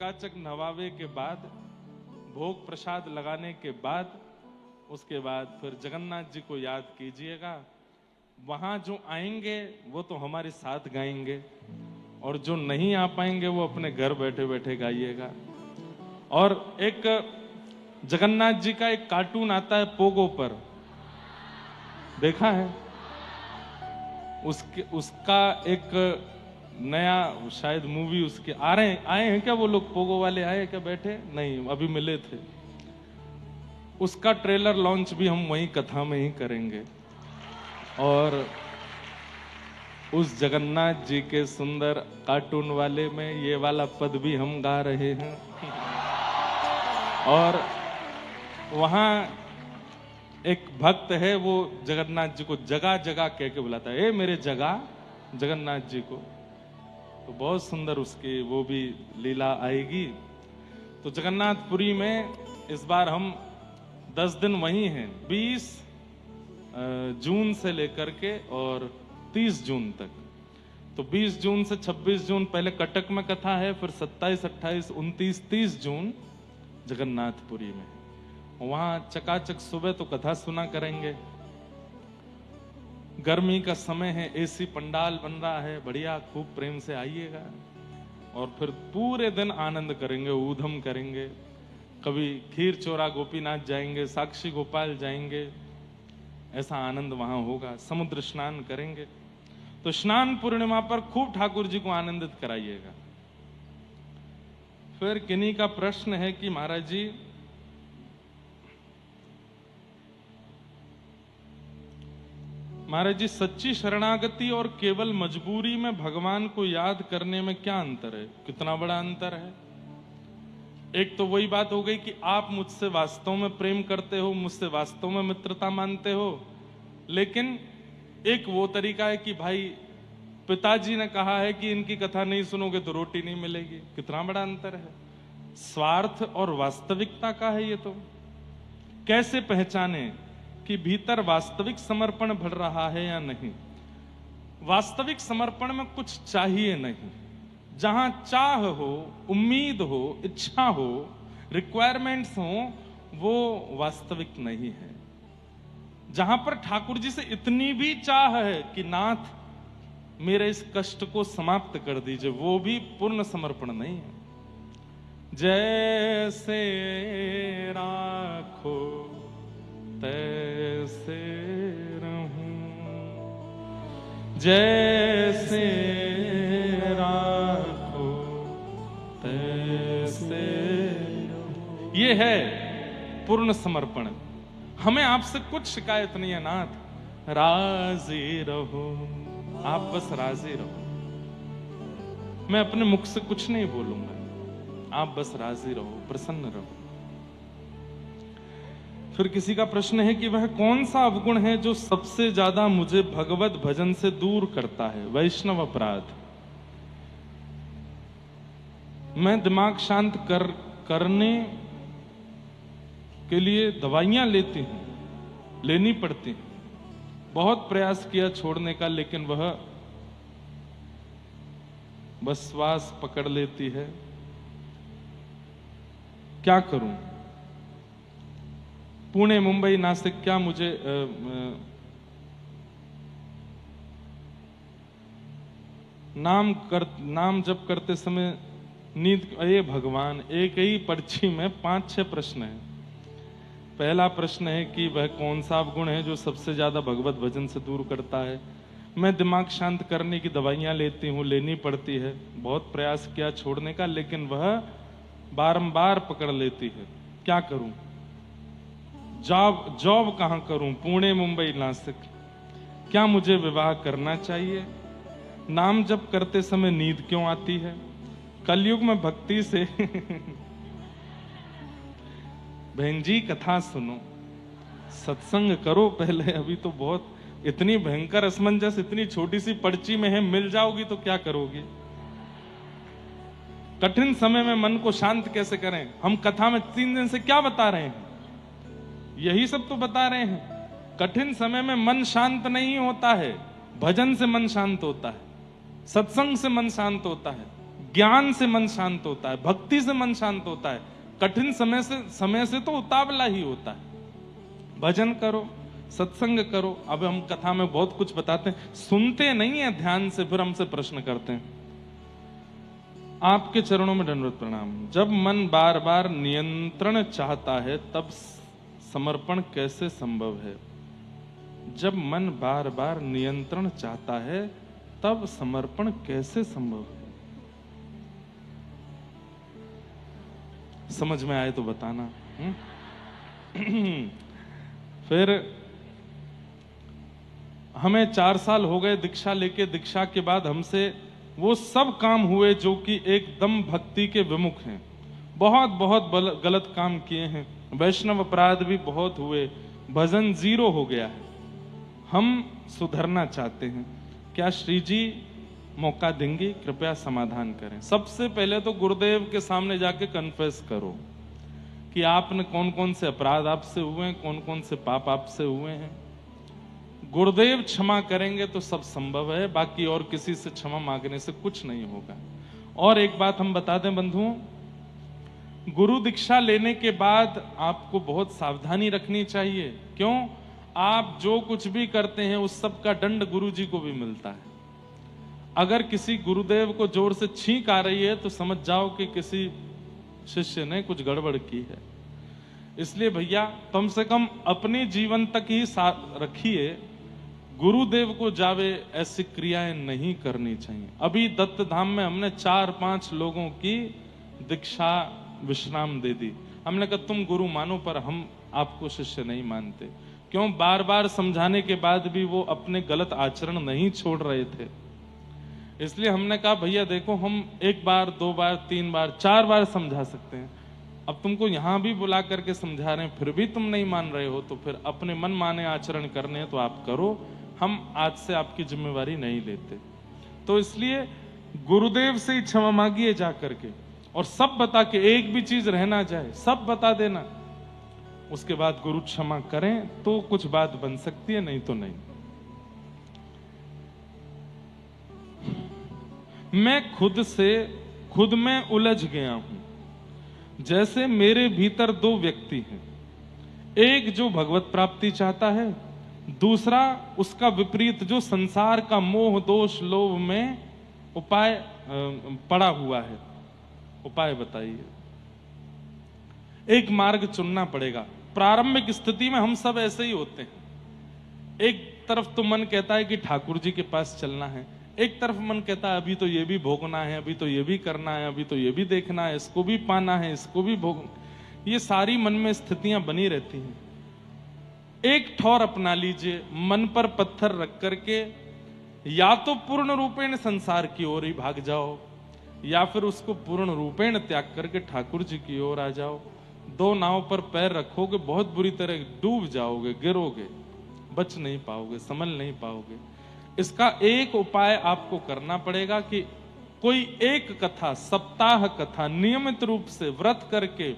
चकाचक नवावे के बाद, भोग प्रसाद लगाने के बाद, उसके बाद फिर जगन्नाथ जी को याद कीजिएगा। वहां जो आएंगे वो तो हमारे साथ गाएंगे, और जो नहीं आ पाएंगे वो अपने घर बैठे बैठे गाइएगा। और एक जगन्नाथ जी का एक कार्टून आता है पोगो पर, देखा है? उसका एक नया शायद मूवी उसके आए हैं क्या? वो लोग पोगो वाले आए हैं क्या? बैठे नहीं, अभी मिले थे। उसका ट्रेलर लॉन्च भी हम वहीं कथा में ही करेंगे, और उस जगन्नाथ जी के सुंदर कार्टून वाले में ये वाला पद भी हम गा रहे हैं। और वहां एक भक्त है, वो जगन्नाथ जी को जगह जगह कह के बुलाता है, ए मेरे जगह जगन्नाथ जी को। तो बहुत सुंदर उसकी वो भी लीला आएगी। तो जगन्नाथपुरी में इस बार हम 10 दिन वहीं हैं, 20 जून से लेकर के और 30 जून तक। तो 20 जून से 26 जून पहले कटक में कथा है, फिर 27, 28, 29, 30 जून जगन्नाथपुरी में। वहां चकाचक सुबह तो कथा सुना करेंगे। गर्मी का समय है, एसी पंडाल बन रहा है, बढ़िया, खूब प्रेम से आइएगा। और फिर पूरे दिन आनंद करेंगे, ऊधम करेंगे। कभी खीर चोरा गोपीनाथ जाएंगे, साक्षी गोपाल जाएंगे, ऐसा आनंद वहां होगा। समुद्र स्नान करेंगे। तो स्नान पूर्णिमा पर खूब ठाकुर जी को आनंदित कराइएगा। फिर किन्हीं का प्रश्न है कि महाराज जी, सच्ची शरणागति और केवल मजबूरी में भगवान को याद करने में क्या अंतर है? कितना बड़ा अंतर है। एक तो वही बात हो गई कि आप मुझसे वास्तव में प्रेम करते हो, मुझसे वास्तव में मित्रता मानते हो। लेकिन एक वो तरीका है कि भाई पिताजी ने कहा है कि इनकी कथा नहीं सुनोगे तो रोटी नहीं मिलेगी। कितना बड़ा अंतर है। स्वार्थ और वास्तविकता का है ये। तो कैसे पहचाने कि भीतर वास्तविक समर्पण भर रहा है या नहीं? वास्तविक समर्पण में कुछ चाहिए नहीं। जहां चाह हो, उम्मीद हो, इच्छा हो, रिक्वायरमेंट्स हो, वो वास्तविक नहीं है। जहां पर ठाकुर जी से इतनी भी चाह है कि नाथ मेरे इस कष्ट को समाप्त कर दीजिए, वो भी पूर्ण समर्पण नहीं है। जैसे राखो तैसे रहूं, जैसे राखो तैसे रहूं, ये है पूर्ण समर्पण। हमें आपसे कुछ शिकायत नहीं है नाथ, राजी रहो, आप बस राजी रहो। मैं अपने मुख से कुछ नहीं बोलूंगा, आप बस राजी रहो, प्रसन्न रहो। फिर किसी का प्रश्न है कि वह कौन सा अवगुण है जो सबसे ज्यादा मुझे भगवत भजन से दूर करता है? वैष्णव अपराध। मैं दिमाग शांत करने के लिए दवाइयां लेनी पड़ती हैं। बहुत प्रयास किया छोड़ने का, लेकिन वह बस श्वास पकड़ लेती है। क्या करूं? पुणे, मुंबई, नासिक, क्या मुझे नाम जप करते समय नींद? ये भगवान, एक ही पर्ची में 5-6 प्रश्न हैं। पहला प्रश्न है कि वह कौन सा अवगुण है जो सबसे ज्यादा भगवत भजन से दूर करता है? मैं दिमाग शांत करने की दवाइयां लेनी पड़ती है। बहुत प्रयास किया छोड़ने का, लेकिन वह बारंबार पकड़ लेती है। क्या करूं? जॉब कहां करूं? पुणे, मुंबई, नासिक। क्या मुझे विवाह करना चाहिए? नाम जप करते समय नींद क्यों आती है? कलयुग में भक्ति से बहन जी कथा सुनो, सत्संग करो पहले। अभी तो बहुत इतनी भयंकर असमंजस इतनी छोटी सी पर्ची में है, मिल जाओगी तो क्या करोगी? कठिन समय में मन को शांत कैसे करें? हम कथा में 3 दिन से क्या बता रहे हैं? यही सब तो बता रहे हैं। कठिन समय में मन शांत नहीं होता है, भजन से मन शांत होता है, सत्संग से मन शांत होता है, ज्ञान से मन शांत होता है, भक्ति से मन शांत होता है। कठिन समय से तो उतावला ही होता है। भजन करो, सत्संग करो। अब हम कथा में बहुत कुछ बताते हैं, सुनते नहीं है ध्यान से, फिर हमसे प्रश्न करते हैं। आपके चरणों में दंडवत प्रणाम। जब मन बार बार नियंत्रण चाहता है तब समर्पण कैसे संभव है? जब मन बार बार नियंत्रण चाहता है तब समर्पण कैसे संभव है? समझ में आए तो बताना। फिर हमें 4 साल हो गए दीक्षा लेके। दीक्षा के बाद हमसे वो सब काम हुए जो कि एकदम भक्ति के विमुख हैं। बहुत बहुत गलत काम किए हैं, वैष्णव अपराध भी बहुत हुए, भजन 0 हो गया है। हम सुधरना चाहते हैं, क्या श्री जी मौका देंगे? कृपया समाधान करें। सबसे पहले तो गुरुदेव के सामने जाके कन्फेस करो कि आपने कौन कौन से अपराध आपसे हुए हैं, कौन कौन से पाप आपसे हुए हैं। गुरुदेव क्षमा करेंगे तो सब संभव है, बाकी और किसी से क्षमा मांगने से कुछ नहीं होगा। और एक बात हम बता दें बंधुओं, गुरु दीक्षा लेने के बाद आपको बहुत सावधानी रखनी चाहिए। क्यों? आप जो कुछ भी करते हैं उस सब का दंड गुरु जी को भी मिलता है। अगर किसी गुरुदेव को जोर से छींक आ रही है तो समझ जाओ कि किसी शिष्य ने कुछ गड़बड़ की है। इसलिए भैया कम से कम अपने जीवन तक ही रखिए, गुरुदेव को जावे ऐसी क्रियाएं नहीं करनी चाहिए। अभी दत्त धाम में हमने 4-5 लोगों की दीक्षा विश्राम दे दी। हमने कहा तुम गुरु मानो पर हम आपको शिष्य नहीं मानते। क्यों? बार बार समझाने के बाद भी वो अपने गलत आचरण नहीं छोड़ रहे थे। इसलिए हमने कहा भैया देखो, हम 1 बार 2 बार 3 बार 4 बार समझा सकते हैं, अब तुमको यहां भी बुला करके समझा रहे हैं फिर भी तुम नहीं मान रहे हो, तो फिर अपने मन माने आचरण करने हैं तो आप करो, हम आज से आपकी जिम्मेवारी नहीं लेते। तो इसलिए गुरुदेव से ही क्षमा मांगिए जा करके, और सब बता के, एक भी चीज रह ना जाए, सब बता देना। उसके बाद गुरु क्षमा करें तो कुछ बात बन सकती है, नहीं तो नहीं। मैं खुद में उलझ गया हूं। जैसे मेरे भीतर 2 व्यक्ति हैं, एक जो भगवत प्राप्ति चाहता है, दूसरा उसका विपरीत जो संसार का मोह दोष लोभ में पड़ा हुआ है। उपाय बताइए। एक मार्ग चुनना पड़ेगा। प्रारंभिक स्थिति में हम सब ऐसे ही होते हैं। एक तरफ तो मन कहता है कि ठाकुर जी के पास चलना है, एक तरफ मन कहता है अभी तो ये भी भोगना है, अभी तो ये भी करना है, अभी तो ये भी देखना है, इसको भी पाना है, इसको भी भोग। ये सारी मन में स्थितियां बनी रहती हैं। एक ठौर अपना लीजिए, मन पर पत्थर रख करके या तो पूर्ण रूपेण संसार की ओर ही भाग जाओ, या फिर उसको पूर्ण रूपेण त्याग करके ठाकुर जी की ओर आ जाओ। 2 नाव पर पैर रखोगे, बहुत बुरी तरह डूब जाओगे, गिरोगे, बच नहीं पाओगे, संभल नहीं पाओगे। इसका एक उपाय आपको करना पड़ेगा कि कोई एक कथा, सप्ताह कथा नियमित रूप से व्रत करके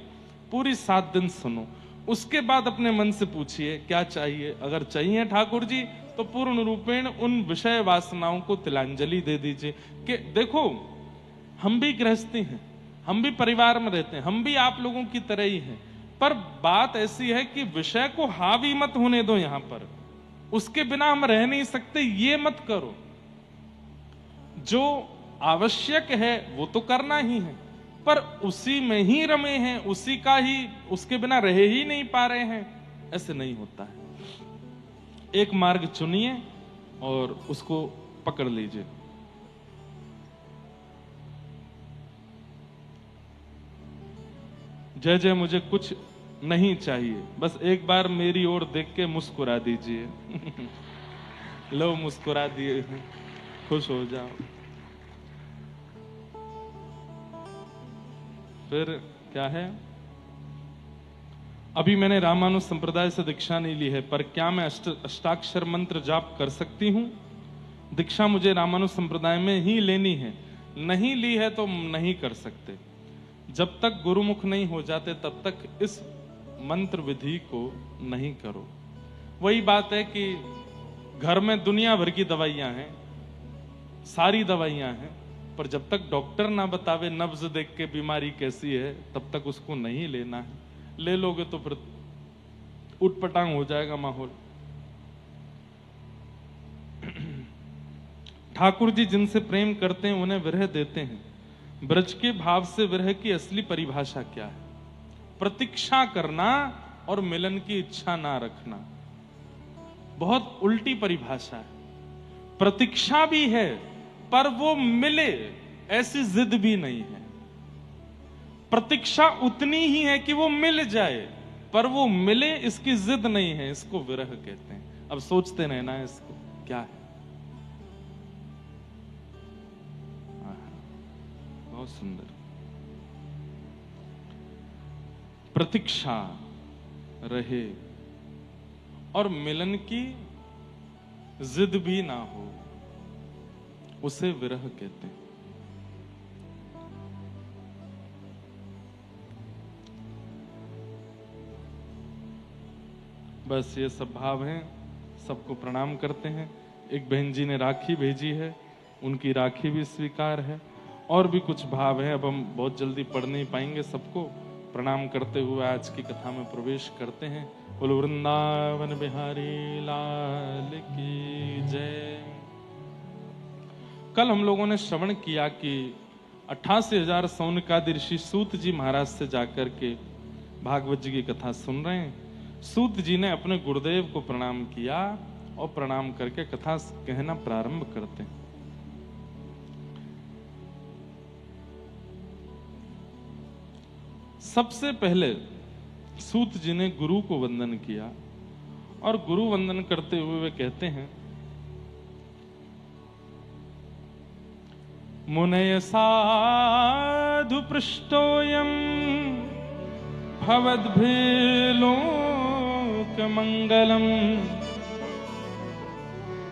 पूरी 7 दिन सुनो। उसके बाद अपने मन से पूछिए क्या चाहिए। अगर चाहिए ठाकुर जी तो पूर्ण रूपेण उन विषय वासनाओं को तिलांजलि दे दीजिए कि देखो हम भी गृहस्थी हैं, हम भी परिवार में रहते हैं, हम भी आप लोगों की तरह ही हैं, पर बात ऐसी है कि विषय को हावी मत होने दो यहां पर, उसके बिना हम रह नहीं सकते, ये मत करो। जो आवश्यक है वो तो करना ही है, पर उसी में ही रमे हैं, उसी का ही, उसके बिना रह ही नहीं पा रहे हैं, ऐसे नहीं होता है। एक मार्ग चुनिए और उसको पकड़ लीजिए। जय जय मुझे कुछ नहीं चाहिए, बस एक बार मेरी ओर देख के मुस्कुरा दीजिए। लो मुस्कुरा दिए, खुश हो जाओ। फिर क्या है, अभी मैंने रामानुज संप्रदाय से दीक्षा नहीं ली है, पर क्या मैं अष्टाक्षर मंत्र जाप कर सकती हूं? दीक्षा मुझे रामानुज संप्रदाय में ही लेनी है, नहीं ली है तो नहीं कर सकते। जब तक गुरुमुख नहीं हो जाते तब तक इस मंत्र विधि को नहीं करो। वही बात है कि घर में दुनिया भर की दवाइयां हैं, सारी दवाइयां हैं, पर जब तक डॉक्टर ना बतावे नब्ज देख के बीमारी कैसी है, तब तक उसको नहीं लेना है। ले लोगे तो फिर उटपटांग हो जाएगा माहौल। ठाकुर जी जिनसे प्रेम करते हैं उन्हें विरह देते हैं। ब्रज के भाव से विरह की असली परिभाषा क्या है? प्रतीक्षा करना और मिलन की इच्छा ना रखना। बहुत उल्टी परिभाषा है। प्रतीक्षा भी है पर वो मिले ऐसी जिद भी नहीं है। प्रतीक्षा उतनी ही है कि वो मिल जाए, पर वो मिले इसकी जिद नहीं है। इसको विरह कहते हैं। अब सोचते रहना है इसको क्या है। बहुत सुंदर। प्रतीक्षा रहे और मिलन की जिद भी ना हो, उसे विरह कहते हैं। बस ये सब भाव हैं। सबको प्रणाम करते हैं। एक बहन जी ने राखी भेजी है, उनकी राखी भी स्वीकार है। और भी कुछ भाव है, अब हम बहुत जल्दी पढ़ नहीं पाएंगे सबको। प्रणाम करते हुए आज की कथा में प्रवेश करते हैं। बोलो वृंदावन बिहारी लाल की जय। कल हम लोगों ने श्रवण किया कि 88,000 सौनकादि ऋषि सूत जी महाराज से जाकर के भागवत जी की कथा सुन रहे हैं। सूत जी ने अपने गुरुदेव को प्रणाम किया और प्रणाम करके कथा कहना प्रारंभ करते हैं। सबसे पहले सूत जी ने गुरु को वंदन किया और गुरु वंदन करते हुए वे कहते हैं, मुनय साधु पृष्ठोयम भवद्भिलोक मंगलम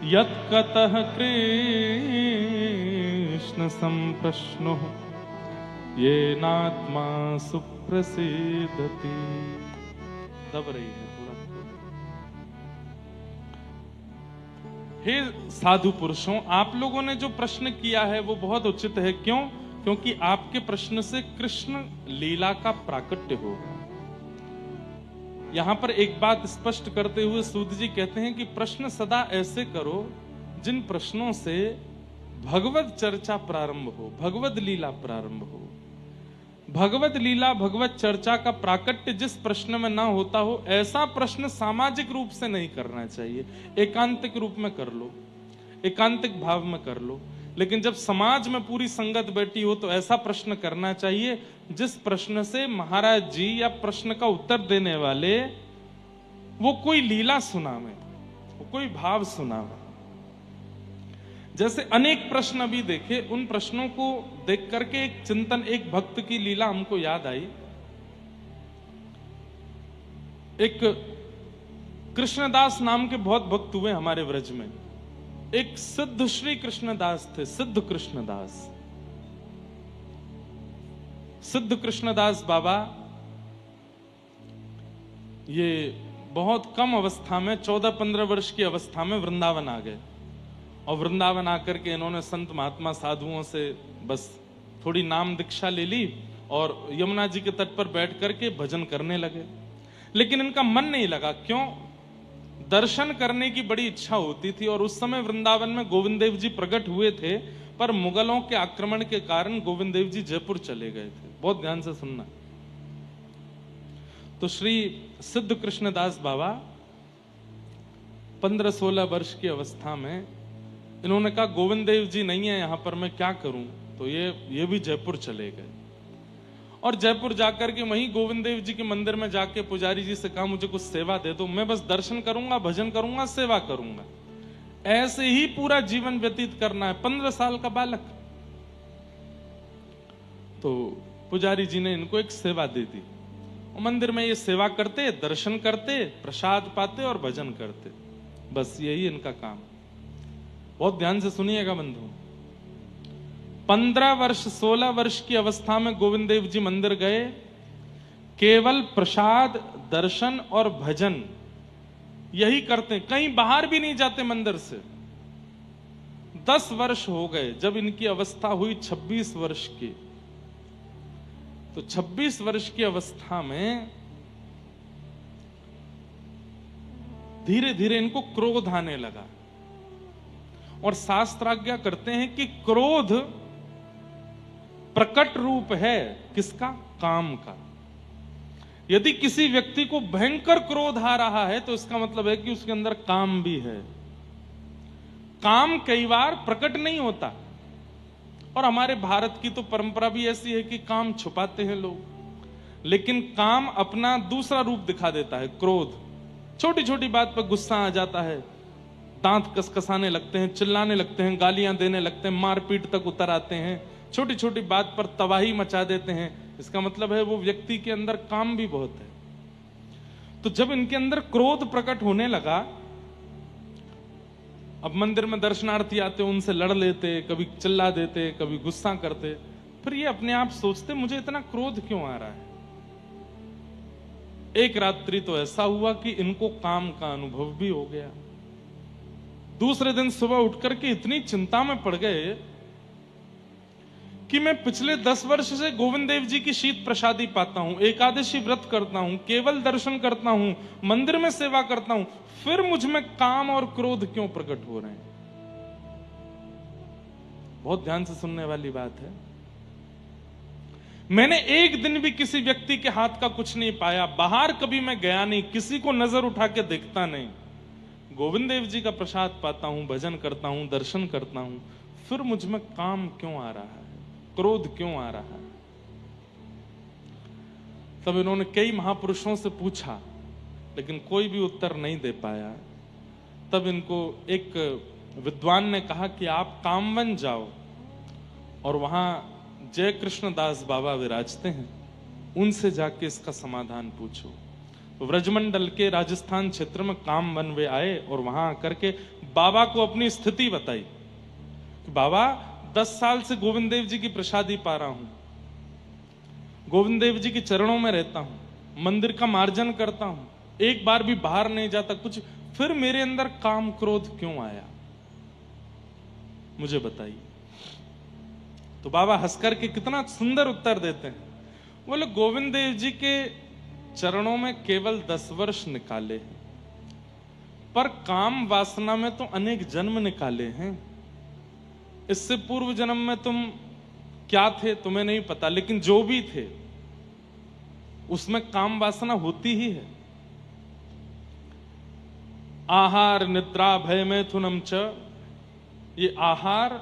यत्कतः कृष्ण संप्रश्नो ये नात्मा सुप्रसिद्धति। दब रही है पूरा। हे साधु पुरुषों, आप लोगों ने जो प्रश्न किया है वो बहुत उचित है। क्यों? क्योंकि आपके प्रश्न से कृष्ण लीला का प्राकट्य होगा। यहां पर एक बात स्पष्ट करते हुए सूत जी कहते हैं कि प्रश्न सदा ऐसे करो जिन प्रश्नों से भगवत चर्चा प्रारंभ हो, भगवत लीला प्रारंभ हो। भगवत लीला भगवत चर्चा का प्राकट्य जिस प्रश्न में ना होता हो, ऐसा प्रश्न सामाजिक रूप से नहीं करना चाहिए। एकांतिक रूप में कर लो, एकांतिक भाव में कर लो। लेकिन जब समाज में पूरी संगत बैठी हो तो ऐसा प्रश्न करना चाहिए जिस प्रश्न से महाराज जी या प्रश्न का उत्तर देने वाले वो कोई लीला सुनावे, वो कोई भाव सुनावे। जैसे अनेक प्रश्न अभी देखे, उन प्रश्नों को देख करके एक चिंतन, एक भक्त की लीला हमको याद आई। एक कृष्णदास नाम के बहुत भक्त हुए हमारे व्रज में। एक सिद्ध श्री कृष्णदास थे, सिद्ध कृष्णदास। सिद्ध कृष्णदास बाबा ये बहुत कम अवस्था में, 14-15 वर्ष की अवस्था में वृंदावन आ गए। और वृंदावन आकर के इन्होंने संत महात्मा साधुओं से बस थोड़ी नाम दीक्षा ले ली और यमुना जी के तट पर बैठ करके भजन करने लगे। लेकिन इनका मन नहीं लगा। क्यों? दर्शन करने की बड़ी इच्छा होती थी। और उस समय वृंदावन में गोविंद देव जी प्रकट हुए थे, पर मुगलों के आक्रमण के कारण गोविंद देव जी जयपुर चले गए थे। बहुत ध्यान से सुनना। तो श्री सिद्ध कृष्णदास बाबा 15-16 वर्ष की अवस्था में इन्होंने कहा गोविंद देव जी नहीं है यहां पर, मैं क्या करूं? तो ये भी जयपुर चले गए। और जयपुर जाकर के वहीं गोविंद देव जी के मंदिर में जाके पुजारी जी से कहा मुझे कुछ सेवा दे दो, मैं बस दर्शन करूंगा, भजन करूंगा, सेवा करूंगा। ऐसे ही पूरा जीवन व्यतीत करना है। 15 साल का बालक। तो पुजारी जी ने इनको एक सेवा दे दी। मंदिर में ये सेवा करते, दर्शन करते, प्रसाद पाते और भजन करते। बस यही इनका काम। बहुत ध्यान से सुनिएगा बंधु। 15 वर्ष 16 वर्ष की अवस्था में गोविंद देव जी मंदिर गए। केवल प्रसाद, दर्शन और भजन यही करते, कहीं बाहर भी नहीं जाते मंदिर से। 10 वर्ष हो गए जब इनकी अवस्था हुई 26 वर्ष की। तो 26 वर्ष की अवस्था में धीरे धीरे इनको क्रोध आने लगा। और शास्त्राज्ञा करते हैं कि क्रोध प्रकट रूप है किसका? काम का। यदि किसी व्यक्ति को भयंकर क्रोध आ रहा है तो इसका मतलब है कि उसके अंदर काम भी है। काम कई बार प्रकट नहीं होता, और हमारे भारत की तो परंपरा भी ऐसी है कि काम छुपाते हैं लोग, लेकिन काम अपना दूसरा रूप दिखा देता है। क्रोध, छोटी छोटी बात पर गुस्सा आ जाता है, दांत कसकसाने लगते हैं, चिल्लाने लगते हैं, गालियां देने लगते हैं, मारपीट तक उतर आते हैं, छोटी छोटी बात पर तबाही मचा देते हैं। इसका मतलब है वो व्यक्ति के अंदर काम भी बहुत है। तो जब इनके अंदर क्रोध प्रकट होने लगा, अब मंदिर में दर्शनार्थी आते, उनसे लड़ लेते, कभी चिल्ला देते, कभी गुस्सा करते। फिर ये अपने आप सोचते मुझे इतना क्रोध क्यों आ रहा है। एक रात्रि तो ऐसा हुआ कि इनको काम का अनुभव भी हो गया। दूसरे दिन सुबह उठकर के इतनी चिंता में पड़ गए कि मैं पिछले 10 वर्ष से गोविंद देव जी की शीत प्रसादी पाता हूं, एकादशी व्रत करता हूं, केवल दर्शन करता हूं, मंदिर में सेवा करता हूं, फिर मुझ में काम और क्रोध क्यों प्रकट हो रहे हैं। बहुत ध्यान से सुनने वाली बात है। मैंने एक दिन भी किसी व्यक्ति के हाथ का कुछ नहीं पाया, बाहर कभी मैं गया नहीं, किसी को नजर उठा के देखता नहीं, गोविंद देव जी का प्रसाद पाता हूं, भजन करता हूं, दर्शन करता हूं, फिर मुझ में काम क्यों आ रहा है, क्रोध क्यों आ रहा है। तब इन्होंने कई महापुरुषों से पूछा, लेकिन कोई भी उत्तर नहीं दे पाया। तब इनको एक विद्वान ने कहा कि आप कामवन जाओ और वहां जय कृष्ण दास बाबा विराजते हैं, उनसे जाके इसका समाधान पूछो। व्रजमंडल के राजस्थान क्षेत्र में कामवन वे आए और वहां आकर के बाबा को अपनी स्थिति बताई कि बाबा 10 साल से गोविंद देव जी की प्रसादी पा रहा हूं, गोविंद देव जी के चरणों में रहता हूं, मंदिर का मार्जन करता हूं, एक बार भी बाहर नहीं जाता कुछ, फिर मेरे अंदर काम क्रोध क्यों आया, मुझे बताइए। तो बाबा हंसकर के कितना सुंदर उत्तर देते हैं। बोले गोविंद देव जी के चरणों में केवल 10 वर्ष निकाले हैं, पर काम वासना में तो अनेक जन्म निकाले हैं। इससे पूर्व जन्म में तुम क्या थे तुम्हें नहीं पता, लेकिन जो भी थे उसमें काम वासना होती ही है। आहार निद्रा भय मैथुनम च, ये आहार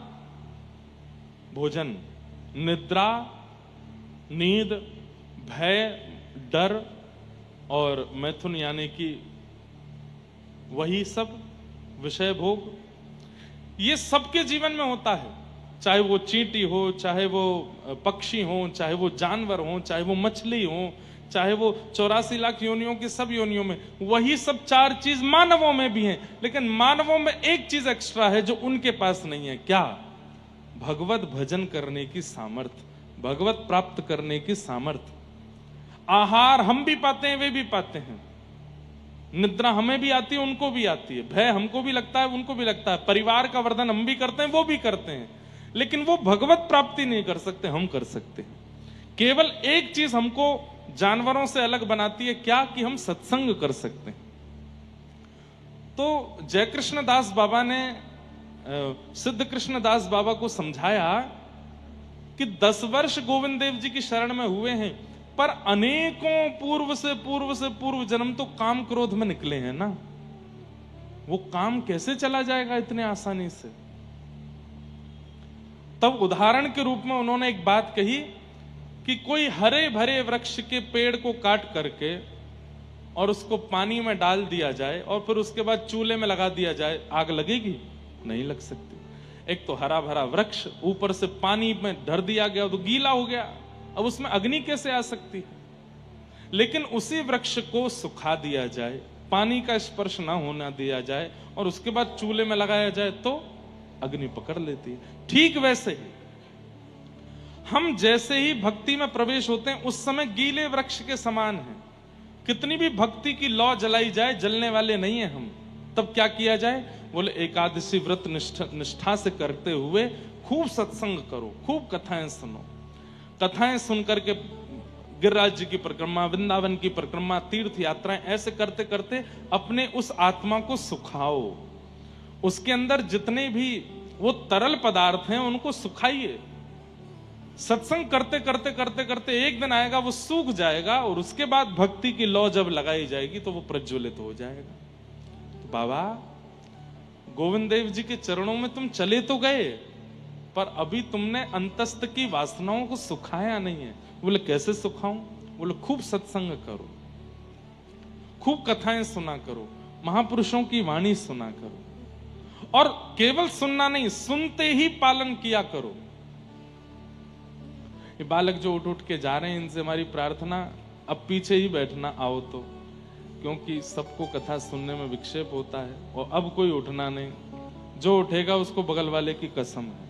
भोजन, निद्रा नींद, भय डर और मैथुन यानी कि वही सब विषय भोग, ये सबके जीवन में होता है। चाहे वो चींटी हो, चाहे वो पक्षी हो, चाहे वो जानवर हो, चाहे वो मछली हो, चाहे वो 84 लाख योनियों की सब योनियों में, वही सब 4 चीज मानवों में भी हैं। लेकिन मानवों में एक चीज एक्स्ट्रा है जो उनके पास नहीं है। क्या? भगवत भजन करने की सामर्थ्य, भगवत प्राप्त करने की सामर्थ्य। आहार हम भी पाते हैं, वे भी पाते हैं, निद्रा हमें भी आती है, उनको भी आती है, भय हमको भी लगता है, उनको भी लगता है, परिवार का वर्धन हम भी करते हैं, वो भी करते हैं, लेकिन वो भगवत प्राप्ति नहीं कर सकते, हम कर सकते हैं। केवल एक चीज हमको जानवरों से अलग बनाती है, क्या? कि हम सत्संग कर सकते हैं। तो जय कृष्ण दास बाबा ने सिद्ध कृष्ण दास बाबा को समझाया कि 10 वर्ष गोविंद देव जी की शरण में हुए हैं, पर अनेकों पूर्व से पूर्व जन्म तो काम क्रोध में निकले हैं ना, वो काम कैसे चला जाएगा इतने आसानी से। तब उदाहरण के रूप में उन्होंने एक बात कही कि कोई हरे भरे वृक्ष के पेड़ को काट करके और उसको पानी में डाल दिया जाए और फिर उसके बाद चूल्हे में लगा दिया जाए, आग लगेगी? नहीं लग सकती। एक तो हरा भरा वृक्ष, ऊपर से पानी में धर दिया गया तो गीला हो गया, अब उसमें अग्नि कैसे आ सकती है? लेकिन उसी वृक्ष को सुखा दिया जाए, पानी का स्पर्श ना होना दिया जाए और उसके बाद चूल्हे में लगाया जाए तो अग्नि पकड़ लेती है। ठीक वैसे ही हम जैसे ही भक्ति में प्रवेश होते हैं उस समय गीले वृक्ष के समान हैं। कितनी भी भक्ति की लौ जलाई जाए, जलने वाले नहीं है हम, तब क्या किया जाए? बोले एकादशी व्रत निष्ठा से करते हुए खूब सत्संग करो, खूब कथाएं सुनो। कथाएं सुन करके गिरिराज जी की परिक्रमा, वृंदावन की परिक्रमा, तीर्थ यात्राएं, ऐसे करते करते अपने उस आत्मा को सुखाओ। उसके अंदर जितने भी वो तरल पदार्थ हैं उनको सुखाइए। सत्संग करते करते करते करते एक दिन आएगा वो सूख जाएगा, और उसके बाद भक्ति की लौ जब लगाई जाएगी तो वो प्रज्वलित हो जाएगा। तो बाबा गोविंद देव जी के चरणों में तुम चले तो गए, पर अभी तुमने अंतस्थ की वासनाओं को सुखाया नहीं है। बोले कैसे सुखाऊं? बोले खूब सत्संग करो, खूब कथाएं सुना करो, महापुरुषों की वाणी सुना करो, और केवल सुनना नहीं, सुनते ही पालन किया करो। ये बालक जो उठ उठ के जा रहे हैं, इनसे हमारी प्रार्थना अब पीछे ही बैठना आओ तो, क्योंकि सबको कथा सुनने में विक्षेप होता है, और अब कोई उठना नहीं, जो उठेगा उसको बगल वाले की कसम है।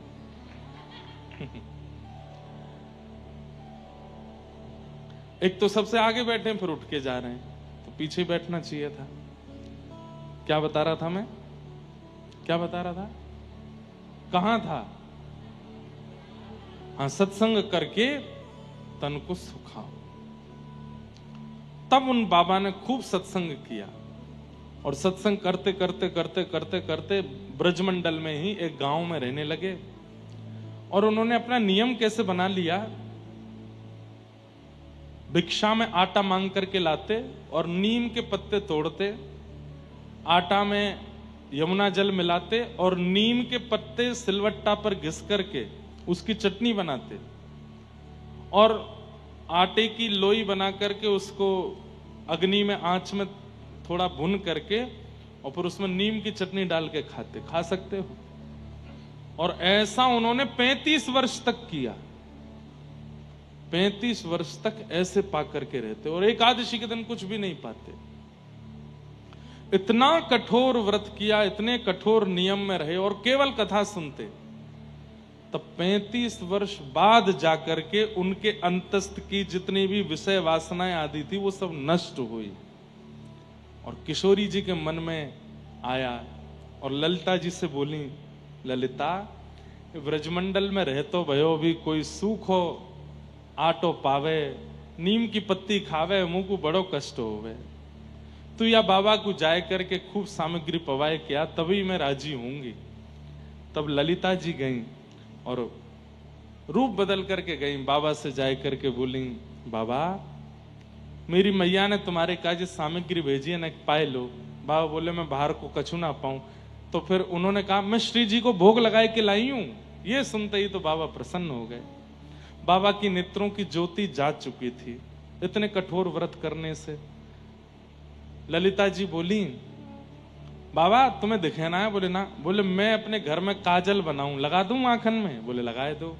एक तो सबसे आगे बैठे फिर उठ के जा रहे हैं, तो पीछे बैठना चाहिए था। क्या बता रहा था मैं? क्या बता रहा था? कहां था? हाँ, सत्संग करके तन को सुखाओ। तब उन बाबा ने खूब सत्संग किया, और सत्संग करते करते करते करते करते ब्रजमंडल में ही एक गांव में रहने लगे। और उन्होंने अपना नियम कैसे बना लिया? भिक्षा में आटा मांग करके लाते और नीम के पत्ते तोड़ते, आटा में यमुना जल मिलाते और नीम के पत्ते सिलवट्टा पर घिस करके उसकी चटनी बनाते, और आटे की लोई बना करके उसको अग्नि में आंच में थोड़ा भून करके और फिर उसमें नीम की चटनी डाल के खाते। खा सकते हो? और ऐसा उन्होंने 35 वर्ष तक किया। 35 वर्ष तक ऐसे पा करके रहते, और एकादशी के दिन कुछ भी नहीं पाते। इतना कठोर व्रत किया, इतने कठोर नियम में रहे और केवल कथा सुनते। तब 35 वर्ष बाद जाकर के उनके अंतस्थ की जितनी भी विषय वासनाएं आदि थी वो सब नष्ट हुई। और किशोरी जी के मन में आया और ललिता जी से बोली, ललिता व्रजमंडल में रह तो भयो भी कोई सूख हो आटो पावे, नीम की पत्ती खावे, मुंह को बड़ो कष्ट होवे। तू या बाबा को जाए करके खूब सामग्री पवाए क्या, तभी मैं राजी होंगी। तब ललिता जी गईं और रूप बदल करके गईं, बाबा से जाए करके बोली, बाबा मेरी मैया ने तुम्हारे काज सामग्री भेजी है ना, पाए लो। बाबा बोले मैं बाहर को कछु ना पाऊं। तो फिर उन्होंने कहा मैं श्री जी को भोग लगाए के लाई हूं। ये सुनते ही तो बाबा प्रसन्न हो गए। बाबा की नेत्रों की ज्योति जा चुकी थी इतने कठोर व्रत करने से। ललिता जी बोली, बाबा तुम्हें दिखाना है? बोले ना। बोले मैं अपने घर में काजल बनाऊं, लगा दूं आंखन में? बोले लगाए दो।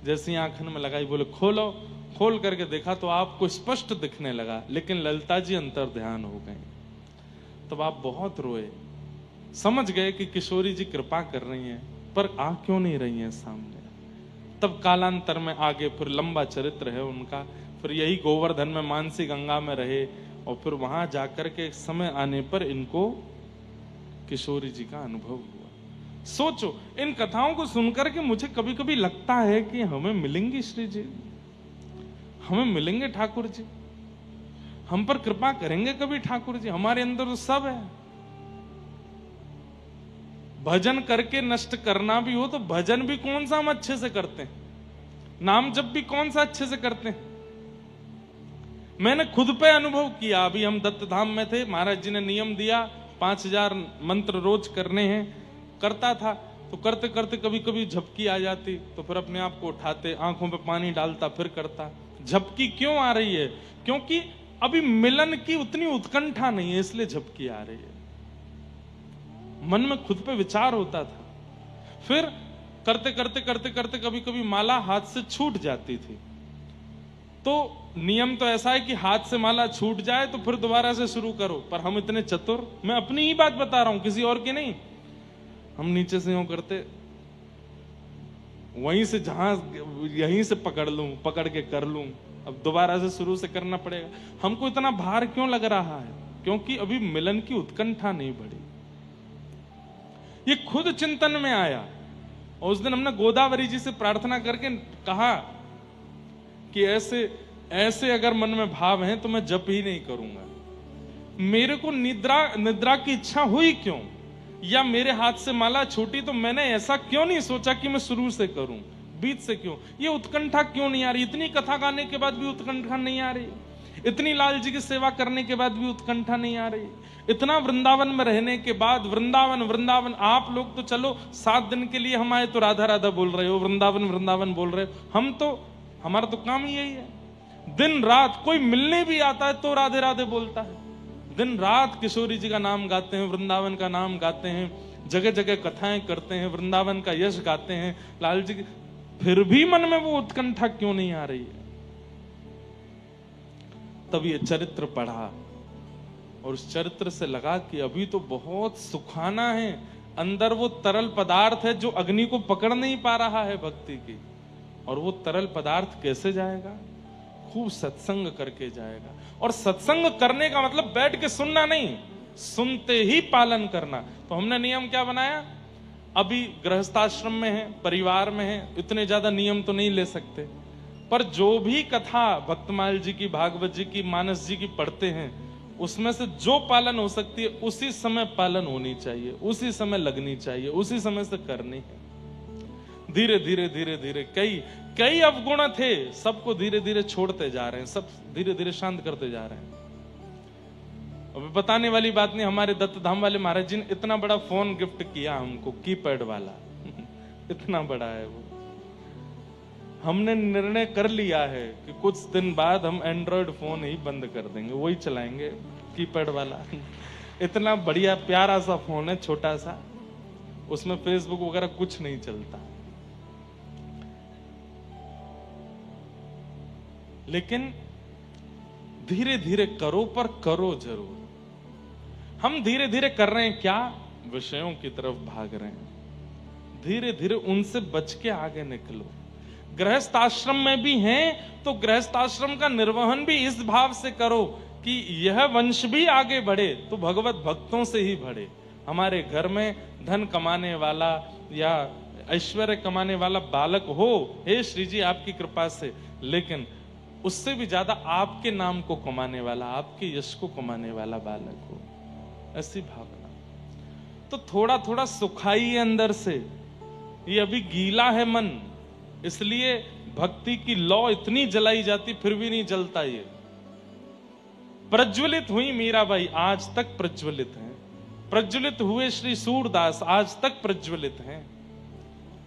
जैसी आंखन में लगाई, बोले खोलो। खोल करके देखा तो आपको स्पष्ट दिखने लगा, लेकिन ललिता जी अंतर ध्यान हो गई। तब आप बहुत रोए, समझ गए कि किशोरी जी कृपा कर रही हैं, पर आ क्यों नहीं रही हैं सामने। तब कालांतर में आगे फिर लंबा चरित्र है उनका। फिर यही गोवर्धन में मानसी गंगा में रहे, और फिर वहां जाकर के समय आने पर इनको किशोरी जी का अनुभव हुआ। सोचो, इन कथाओं को सुनकर के मुझे कभी कभी लगता है कि हमें मिलेंगी श्री जी, हमें मिलेंगे ठाकुर जी, हम पर कृपा करेंगे कभी ठाकुर जी। हमारे अंदर तो सब है। भजन करके नष्ट करना भी हो तो भजन भी कौन सा हम अच्छे से करते हैं, नाम जप भी कौन सा अच्छे से करते हैं। मैंने खुद पे अनुभव किया। अभी हम दत्त धाम में थे, महाराज जी ने नियम दिया 5000 मंत्र रोज करने हैं। करता था तो करते करते कभी कभी झपकी आ जाती, तो फिर अपने आप को उठाते, आंखों पे पानी डालता, फिर करता। झपकी क्यों आ रही है? क्योंकि अभी मिलन की उतनी उत्कंठा नहीं है, इसलिए झपकी आ रही है। मन में खुद पे विचार होता था। फिर करते करते करते करते कभी कभी माला हाथ से छूट जाती थी। तो नियम तो ऐसा है कि हाथ से माला छूट जाए तो फिर दोबारा से शुरू करो, पर हम इतने चतुर, मैं अपनी ही बात बता रहा हूं, किसी और की नहीं। हम नीचे से यूं करते, वहीं से जहां यहीं से पकड़ लूं, पकड़ के कर लूं, अब दोबारा से शुरू से करना पड़ेगा। हमको इतना भार क्यों लग रहा है? क्योंकि अभी मिलन की उत्कंठा नहीं बढ़ी। ये खुद चिंतन में आया। और उस दिन हमने गोदावरी जी से प्रार्थना करके कहा कि ऐसे ऐसे अगर मन में भाव हैं तो मैं जप ही नहीं करूंगा। मेरे को निद्रा की इच्छा हुई क्यों, या मेरे हाथ से माला छूटी तो मैंने ऐसा क्यों नहीं सोचा कि मैं शुरू से करूं, बीच से क्यों, ये उत्कंठा क्यों नहीं आ रही। इतनी कथा गाने के बाद भी उत्कंठा नहीं आ रही, इतनी लाल जी की सेवा करने के बाद भी उत्कंठा नहीं आ रही, इतना वृंदावन में रहने के बाद वृंदावन वृंदावन। आप लोग तो चलो 7 दिन के लिए हम आए तो राधा राधा बोल रहे हो, वृंदावन वृंदावन बोल रहे हो। हम तो, हमारा तो काम ही यही है। दिन रात कोई मिलने भी आता है तो राधे राधे बोलता है। दिन रात किशोरी जी का नाम गाते हैं, वृंदावन का नाम गाते हैं, जगह जगह कथाएं करते हैं, वृंदावन का यश गाते हैं, लाल जी की, फिर भी मन में वो उत्कंठा क्यों नहीं आ रही है। तब ये चरित्र पढ़ा और उस चरित्र से लगा कि अभी तो बहुत सुखाना है, अंदर वो तरल पदार्थ है जो अग्नि को पकड़ नहीं पा रहा है भक्ति की। और वो तरल पदार्थ कैसे जाएगा, खूब सत्संग करके जाएगा। और सत्संग करने का मतलब बैठ के सुनना नहीं, सुनते ही पालन करना। तो हमने नियम क्या बनाया, अभी गृहस्थाश्रम में है, परिवार में है, इतने ज्यादा नियम तो नहीं ले सकते, पर जो भी कथा भक्तमाल जी की, भागवत जी की, मानस जी की पढ़ते हैं, उसमें से जो पालन हो सकती है उसी समय पालन होनी चाहिए, उसी समय लगनी चाहिए, उसी समय से करनी है। धीरे धीरे धीरे धीरे कई अवगुण थे, सबको धीरे धीरे छोड़ते जा रहे हैं, सब धीरे धीरे शांत करते जा रहे हैं। अब बताने वाली बात नहीं, हमारे दत्त धाम वाले महाराज जी ने इतना बड़ा फोन गिफ्ट किया हमको, कीपैड वाला इतना बड़ा है वो। हमने निर्णय कर लिया है कि कुछ दिन बाद हम एंड्रॉइड फोन ही बंद कर देंगे, वही चलाएंगे कीपैड वाला। इतना बढ़िया प्यारा सा फोन है, छोटा सा, उसमें फेसबुक वगैरह कुछ नहीं चलता। लेकिन धीरे धीरे करो, पर करो जरूर। हम धीरे धीरे कर रहे हैं क्या, विषयों की तरफ भाग रहे हैं। धीरे धीरे उनसे बच के आगे निकलो। गृहस्थ आश्रम में भी हैं तो गृहस्थ आश्रम का निर्वहन भी इस भाव से करो कि यह वंश भी आगे बढ़े तो भगवत भक्तों से ही बढ़े। हमारे घर में धन कमाने वाला या ऐश्वर्य कमाने वाला बालक हो, हे श्री जी आपकी कृपा से, लेकिन उससे भी ज्यादा आपके नाम को कमाने वाला, आपके यश को कमाने वाला बालक हो, ऐसी भावना। तो थोड़ा थोड़ा सुखाई अंदर से, ये अभी गीला है मन, इसलिए भक्ति की लौ इतनी जलाई जाती फिर भी नहीं जलता। ये प्रज्वलित हुई मीराबाई, आज तक प्रज्वलित हैं। प्रज्वलित हुए श्री सूरदास, आज तक प्रज्वलित हैं।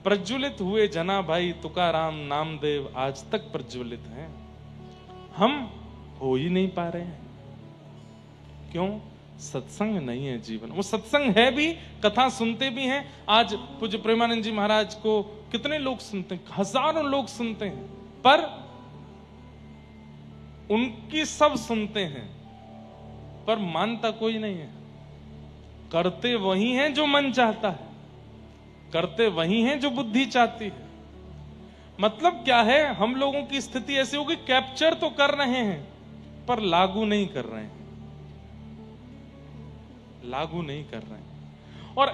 प्रज्वलित हुए जना भाई तुकाराम नामदेव, आज तक प्रज्वलित हैं। हम हो ही नहीं पा रहे हैं, क्यों? सत्संग नहीं है जीवन। वो सत्संग है भी, कथा सुनते भी हैं। आज पूज्य प्रेमानंद जी महाराज को कितने लोग सुनते हैं, हजारों लोग सुनते हैं, पर उनकी सब सुनते हैं पर मानता कोई नहीं है। करते वही हैं जो मन चाहता है, करते वही हैं जो बुद्धि चाहती है। मतलब क्या है, हम लोगों की स्थिति ऐसी होगी, कैप्चर तो कर रहे हैं पर लागू नहीं कर रहे हैं, लागू नहीं कर रहे हैं। और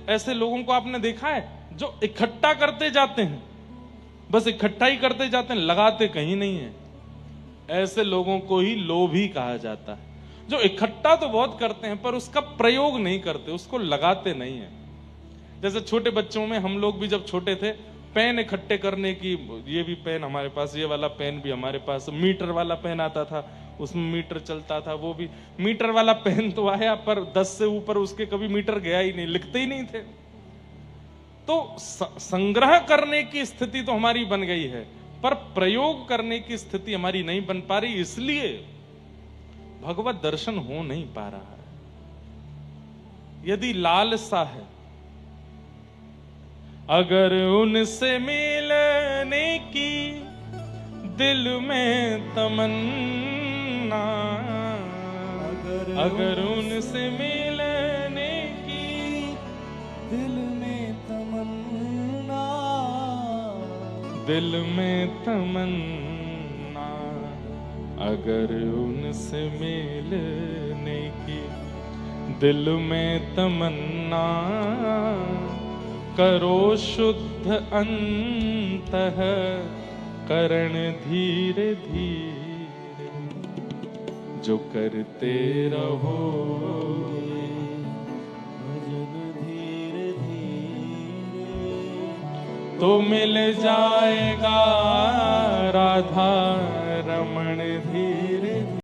ऐसे लोगों को आपने देखा है जो इकट्ठा करते जाते हैं, बस इकट्ठा ही करते जाते हैं, लगाते कहीं नहीं है। ऐसे लोगों को ही लोभी कहा जाता है, जो इकट्ठा तो बहुत करते हैं पर उसका प्रयोग नहीं करते, उसको लगाते नहीं है। जैसे छोटे बच्चों में, हम लोग भी जब छोटे थे, पेन इकट्ठे करने की, ये भी पेन हमारे पास, ये वाला पेन भी हमारे पास, मीटर वाला पेन आता था, उसमें मीटर चलता था, वो भी मीटर वाला पेन तो आया पर 10 से ऊपर उसके कभी मीटर गया ही नहीं, लिखते ही नहीं थे। तो संग्रह करने की स्थिति तो हमारी बन गई है, पर प्रयोग करने की स्थिति हमारी नहीं बन पा रही, इसलिए भगवत दर्शन हो नहीं पा रहा है। यदि लालसा है, अगर उनसे मिलने की दिल में तमन्ना, अगर उनसे मिलने की दिल में तमन्ना, दिल में तमन्ना, अगर उनसे मिलने की दिल में तमन्ना करो शुद्ध अंतः करण धीरे धीरे, जो करते रहो भजन धीरे धीरे तो मिल जाएगा राधा